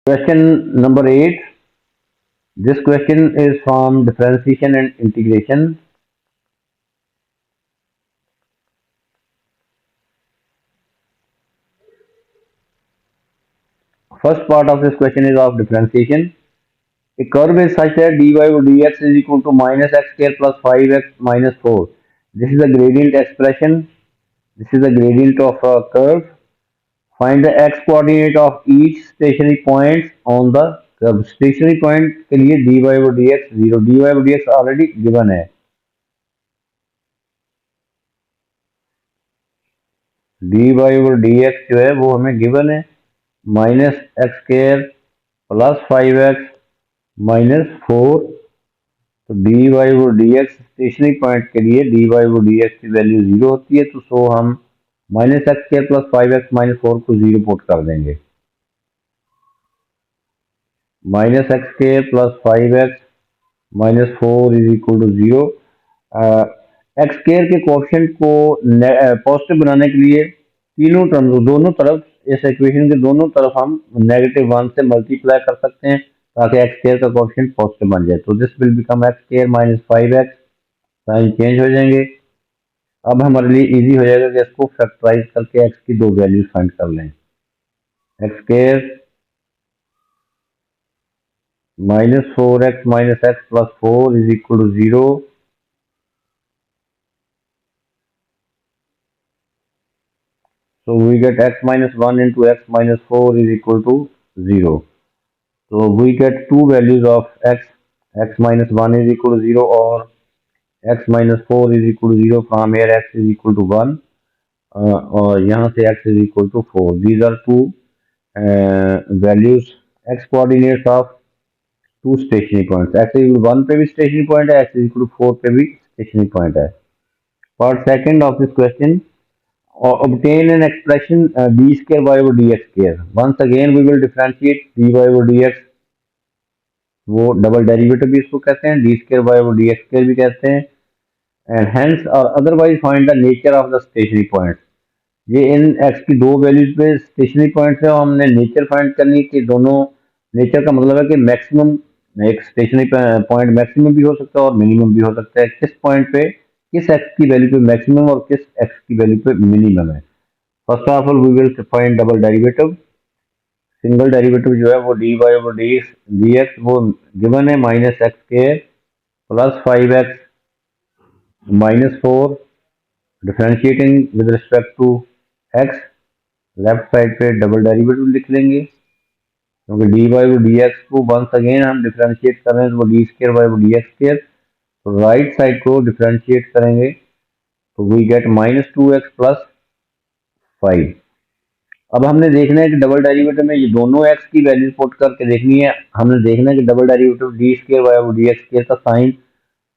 Question number 8. This question is from differentiation and integration. First part of this question is of differentiation. A curve is such that dy over dx is equal to minus x square plus 5x minus 4. This is a gradient expression. This is the gradient of a curve. Find the x coordinate of each stationary point on the curve. Stationary point के लिए dy over dx 0. dy over dx already given है. dy over dx जो है वो हमें given है. Minus x square plus 5x minus 4. तो D Y वो डी एक्स स्टेशनरी पॉइंट के लिए डी वाई वो डी एक्स की वैल्यू 0 होती है. तो सो हम minus x square plus 5x minus 4 को 0 पुट कर देंगे. Minus x square plus 5x minus 4 is equal to 0. X square के कोएफिशिएंट को पॉजिटिव बनाने के लिए तीनों टर्म दोनों तरफ इस इक्वेशन के दोनों तरफ हम -1 से मल्टीप्लाई कर सकते हैं ताकि एक्स स्क्र का कोएफिशिएंट पॉजिटिव बन जाए. तो this will become x square minus 5x. Sign change हो जाएंगे. अब हमारे लिए इजी हो जाएगा कि इसको फैक्टराइज करके एक्स की दो वैल्यूज फाइंड कर लें. X square minus 4x minus x plus 4 is equal to 0. So we get x minus 1 into x minus 4 is equal to 0. So we get two values of x. X minus 1 is equal to 0 or x minus 4 is equal to 0. From here x is equal to 1 और यहाँ से x is equal to 4. These are two values, x coordinates of two stationary points. x is equal to 1 पे भी stationary point है, x is equal to 4 पे भी stationary point है. Part second of this question. Or obtain an expression d square y over dx square. Once again we will differentiate dy over dx. वो double derivative भी इसको कहते हैं, d square y over dx square भी कहते हैं. And hence और otherwise find the nature of the stationary points. ये इन x की दो वैल्यूज पे स्टेशनरी पॉइंट्स है और हमने नेचर फाइंड करनी कि दोनों. नेचर का मतलब है कि मैक्सिमम एक स्टेशनरी पॉइंट मैक्सिमम भी हो सकता है और मिनिमम भी हो सकता है. किस पॉइंट पे किस x की वैल्यू पे मैक्सिमम और किस x की वैल्यू पे मिनिमम है. First of all we will find double derivative. Single derivative जो है वो d y over d x वो गिवन है minus x square plus 5x minus 4. Differentiating with respect to x. Left side पे double derivative लिख लेंगे क्योंकि d y over d x को वंस अगेन हम डिफरेंशिएट कर रहे हैं तो वो d square y over d x square. तो राइट साइड को डिफरेंशिएट करेंगे तो we get minus 2x plus 5. अब हमने देखना है कि डबल डेरिवेटिव में ये दोनों x की वैल्यू पुट करके देखनी है. हमने देखना है कि double derivative d square y over d x square का साइन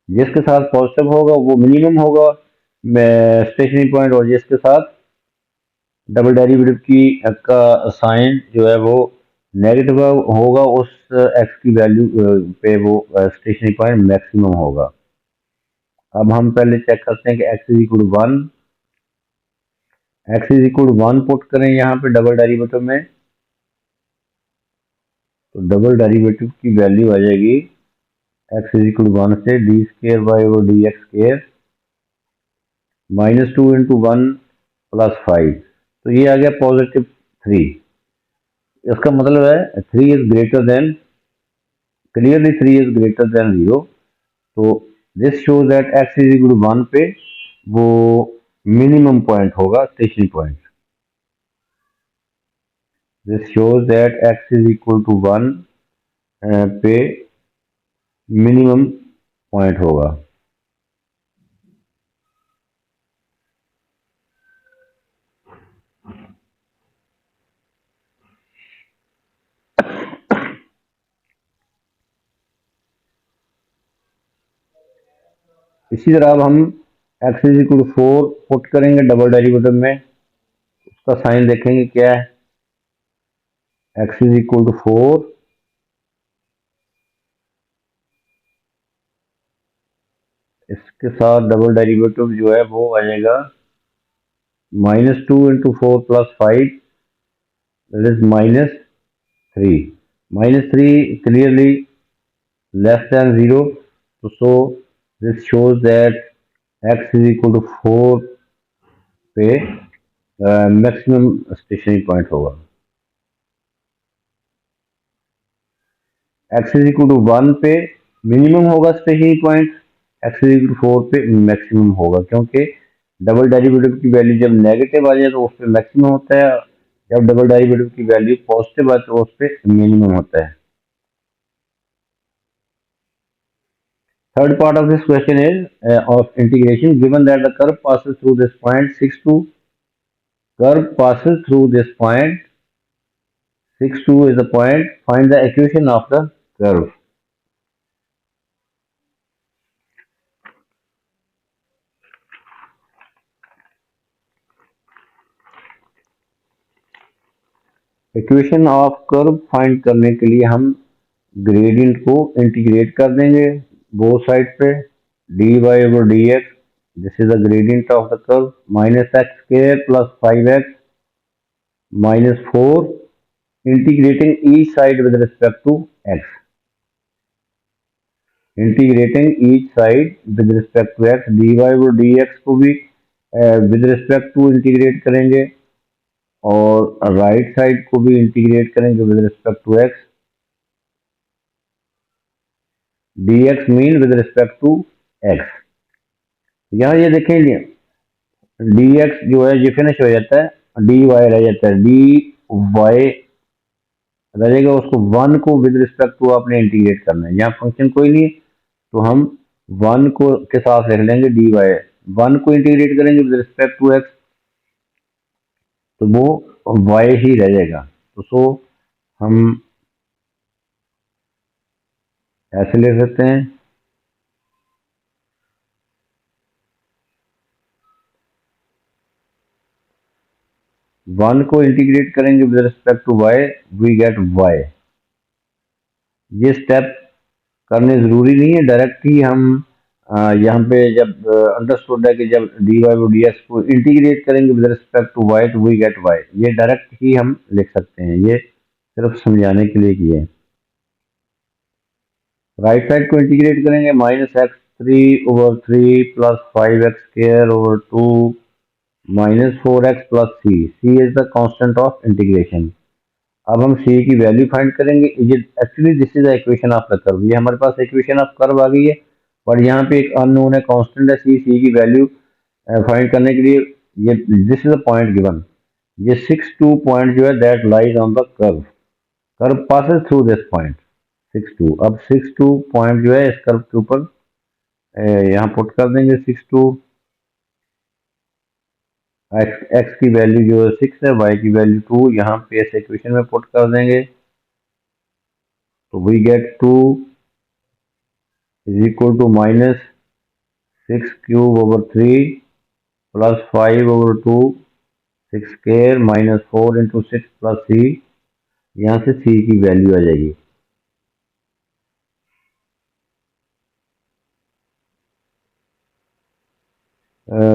जिसके साथ पॉजिटिव होगा वो मिनिमम होगा स्टेशनरी पॉइंट, और जिसके साथ डबल डेरिवेटिव की का साइन जो है वो नेगेटिव होगा उस x की वैल्यू पे वो स्टेशनरी पॉइंट मैक्सिमम होगा. अब हम पहले चेक करते हैं कि x is equal to 1. x is equal to 1 put करें यहाँ पे डबल डेरिवेटिव में तो डबल डेरिवेटिव की वैल्यू आ जाएगी x इज इक्वल टू 1 से d square y over d x square minus 2 into 1 plus 5. तो ये आ गया पॉजिटिव 3. इसका मतलब है 3 is greater than clearly 3 is greater than 0. तो this shows that x is equal to 1 पे वो मिनिमम पॉइंट होगा stationary point. This shows that x is equal to 1 पे मिनिमम पॉइंट होगा. इसी तरह अब हम x is equal to 4 put करेंगे डबल डेरिवेटिव में. उसका साइन देखेंगे क्या है. x इज इक्वल टू 4 इसके साथ डबल डेरिवेटिव जो है वो आ जाएगा -2 × 4 + 5, that is -3. -3 clearly less than 0. So this shows that x is equal to 4 पे मैक्सिमम स्टेशनरी पॉइंट होगा। x इज इक्वल टू 1 पे मिनिमम होगा stationary point, x is equal to 4 पे मैक्सिमम होगा, क्योंकि डबल डेरिवेटिव की वैल्यू जब negative आ जाए तो उस पर मैक्सिमम होता है, जब डबल डेरिवेटिव की वैल्यू पॉजिटिव आए तो उस पर मिनिमम होता है। Third part of this question is of integration. Given that the curve passes through this point 6 2, curve passes through this point 6 2 is the point. Find the equation of the curve. Equation of curve find करने के लिए हम gradient को integrate कर देंगे both side पे, dy/dx, this is the gradient of the curve, -x² + 5x -4, integrating each side with respect to x, integrating each side with respect to x, dy/dx को भी विद रिस्पेक्ट टू इंटीग्रेट करेंगे और right side को भी integrate करेंगे with respect to x, dx mean with respect to x। यहाँ ये देखेंगे dx जो है ये फिनिश हो जाता है, dy रह जाता है, dy रह जाएगा, उसको 1 को विद रिस्पेक्ट टू आपने इंटीग्रेट करना है। यहाँ फंक्शन कोई नहीं तो हम 1 को के साथ लिख लेंगे dy, 1 को इंटीग्रेट करेंगे विद रिस्पेक्ट टू x तो वो y ही रह जाएगा। तो सो हम ऐसे ले सकते हैं, 1 को इंटीग्रेट करेंगे with respect to y, we get y। ये स्टेप करने जरूरी नहीं है, डायरेक्ट ही हम यहाँ पे जब अंडरस्टूड है कि जब dy/dx को इंटीग्रेट करेंगे विद रिस्पेक्ट टू y तो वी गेट y, ये डायरेक्ट ही हम लिख सकते हैं, ये सिर्फ समझाने के लिए किए। राइट साइड को इंटीग्रेट करेंगे, -x3/3 + 5x² 2 -4x + c, c is the constant of integration. अब हम c की वैल्यू फाइंड करेंगे, ये actually this is the equation of the curve, ये हमारे पास इक्वेशन ऑफ कर्व आ गई है, पर यहाँ पे एक अननोन है, कांस्टेंट है c की वैल्यू फाइंड करने के लिए ये this is the point given, ये 6 2 पॉइंट जो है that lies on the curve, curve passes through this point 6 2। अब 6 2 पॉइंट जो है इस कर्व के ऊपर यहाँ पुट कर देंगे 6 2, x की वैल्यू जो है 6 है, y की वैल्यू 2, यहाँ पे इस इक्वेशन में पुट कर देंगे तो we get 2 is equal to -6³/3 + 5/2 6² -4 × 6 + c, यहाँ से c की वैल्यू आ जाएगी।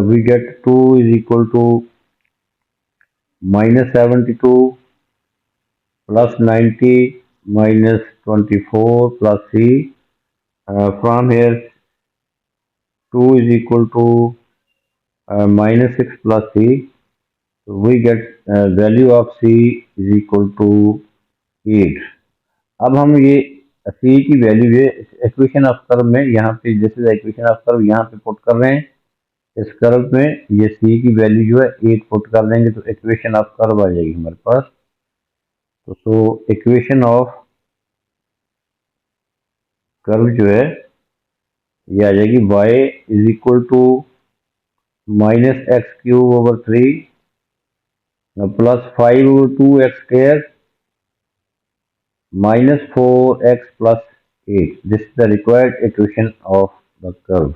We get 2 is equal to -72 + 90 -24 + c. From here 2 is equal to -6 + c. So we get value of c is equal to 8। अब हम ये c की वैल्यू ये इक्वेशन ऑफ कर्व में यहाँ पे जैसे इक्वेशन ऑफ कर्व यहाँ पे पुट कर रहे हैं, इस कर्व में ये c की वैल्यू जो है 8 पुट कर देंगे तो इक्वेशन ऑफ कर्व आ जाएगी हमारे पास। तो सो इक्वेशन ऑफ कर्व जो है ये आ जाएगी y is equal to -x³/3 + 5/2x² -4x + 8, this is the required equation of the curve।